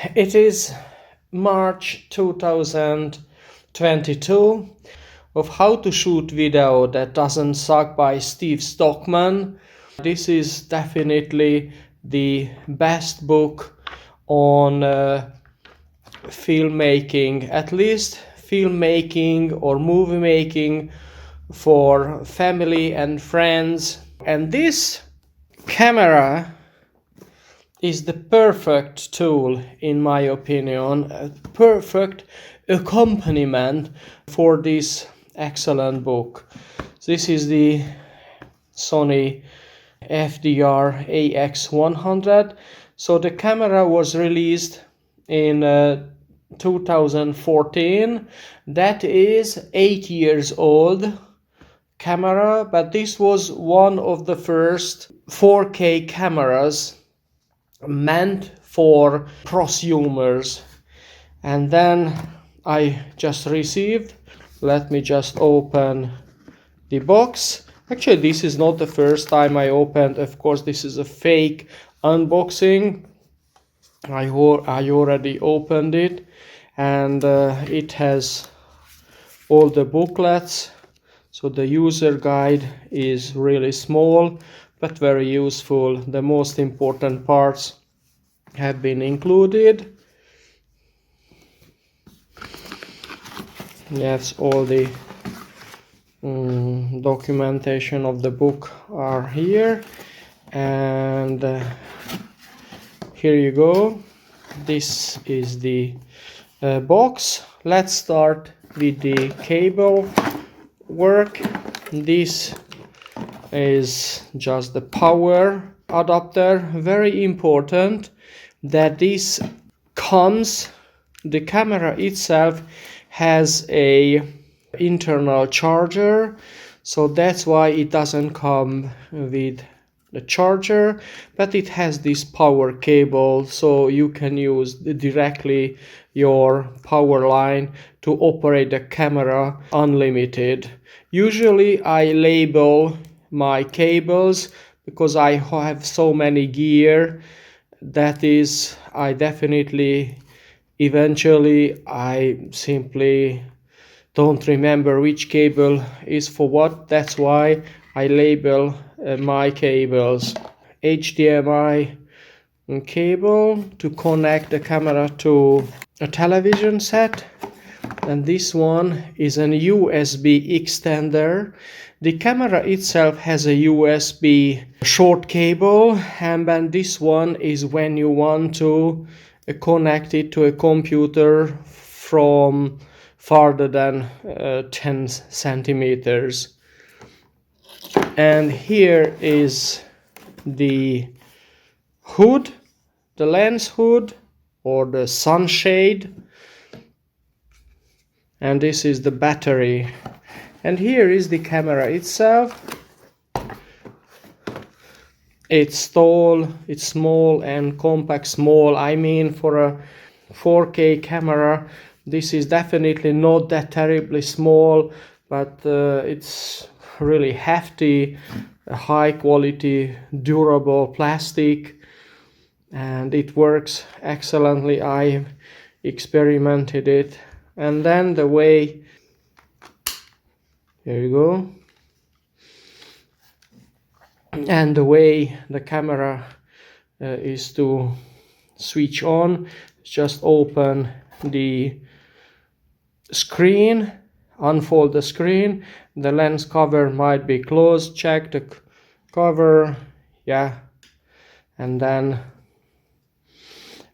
It is March 2022 of How to Shoot Video That Doesn't Suck by Steve Stockman. This is definitely the best book on filmmaking, at least filmmaking or movie making for family and friends. And this camera is the perfect tool, in my opinion, a perfect accompaniment for this excellent book. This is the Sony FDR AX100. So the camera was released in 2014. That is 8 years old camera, but this was one of the first 4K cameras meant for prosumers. And then I just received, let me just open the box. Actually, this is not the first time I opened. Of course, this is a fake unboxing. I already opened it, and it has all the booklets. So the user guide is really small but very useful. The most important parts have been included. Yes, all the documentation of the book are here, and here you go. This is the box. Let's start with the cable work. This is just the power adapter. Very important that this comes, the camera itself has a internal charger, so that's why it doesn't come with the charger, but it has this power cable, so you can use directly your power line to operate the camera unlimited. Usually I label my cables because I have so many gear. That is, I simply don't remember which cable is for what. That's why I label my cables. HDMI cable to connect the camera to a television set, and this one is an USB extender. The camera itself has a USB short cable, and then this one is when you want to connect it to a computer from farther than 10 centimeters. And here is the hood, the lens hood or the sunshade, and this is the battery. And here is the camera itself. It's tall, it's small and compact. Small, I mean, for a 4K camera, this is definitely not that terribly small, but it's really hefty, high quality, durable plastic, and it works excellently. I experimented it. And then the way, here you go, and the way the camera is to switch on, just open the screen, unfold the screen. The lens cover might be closed, check the cover, yeah, and then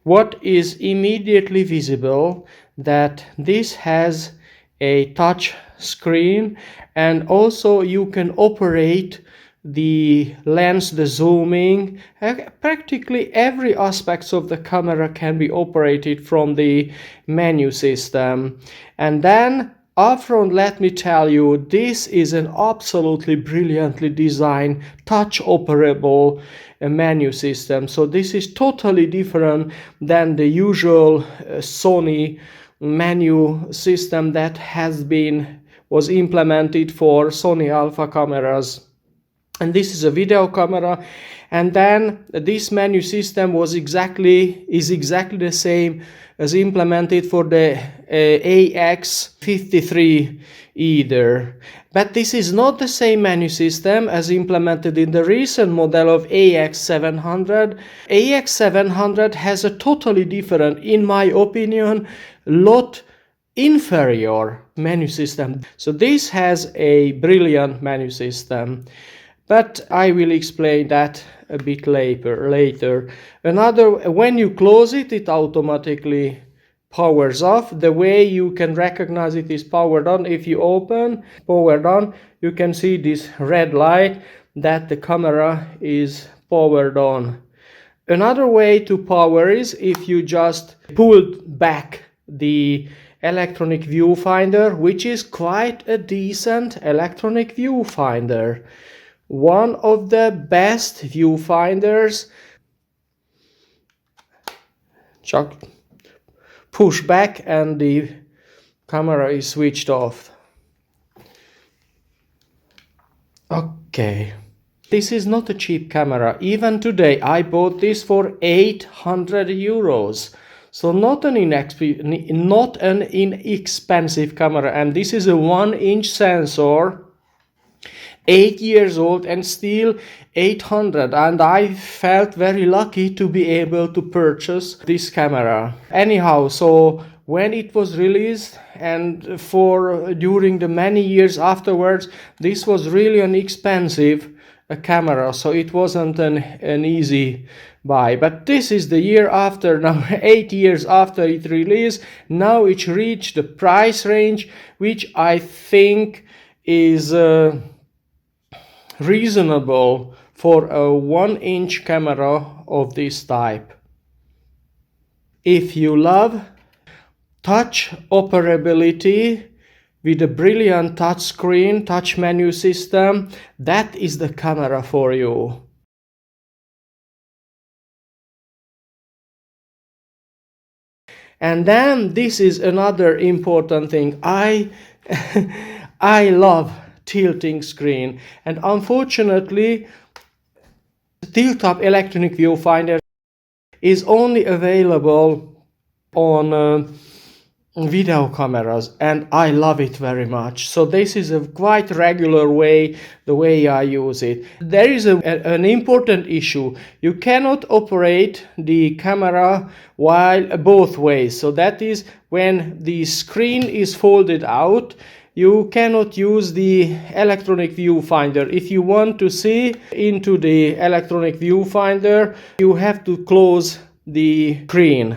what is immediately visible, that this has a touch screen, and also you can operate the lens, the zooming. Practically every aspect of the camera can be operated from the menu system. And then upfront, let me tell you, this is an absolutely brilliantly designed touch operable menu system. So this is totally different than the usual Sony menu system that was implemented for Sony Alpha cameras. And this is a video camera, And then this menu system is exactly the same as implemented for the AX53 either. But this is not the same menu system as implemented in the recent model of AX700. AX700 has a totally different, in my opinion, lot inferior menu system. So this has a brilliant menu system, but I will explain that a bit later. When you close it, it automatically powers off. The way you can recognize it is powered on. If you open powered on, you can see this red light that the camera is powered on. Another way to power is if you just pull back the electronic viewfinder, which is quite a decent electronic viewfinder. One of the best viewfinders. Just push back and the camera is switched off. Okay. This is not a cheap camera. Even today I bought this for 800 euros. So not an inexpensive camera, and this is a 1-inch sensor, 8 years old and still 800, and I felt very lucky to be able to purchase this camera. Anyhow, so when it was released and during the many years afterwards, this was really an expensive camera, so it wasn't an easy buy. But this is the year after, now 8 years after it released. Now it reached the price range which I think is reasonable for a 1-inch camera of this type. If you love touch operability with a brilliant touch screen, touch menu system, that is the camera for you. And then this is another important thing. I love tilting screen, and unfortunately tilt-up electronic viewfinder is only available on video cameras, and I love it very much. So this is a quite regular way, the way I use it. There is an important issue. You cannot operate the camera while both ways. So that is, when the screen is folded out, you cannot use the electronic viewfinder. If you want to see into the electronic viewfinder, you have to close the screen.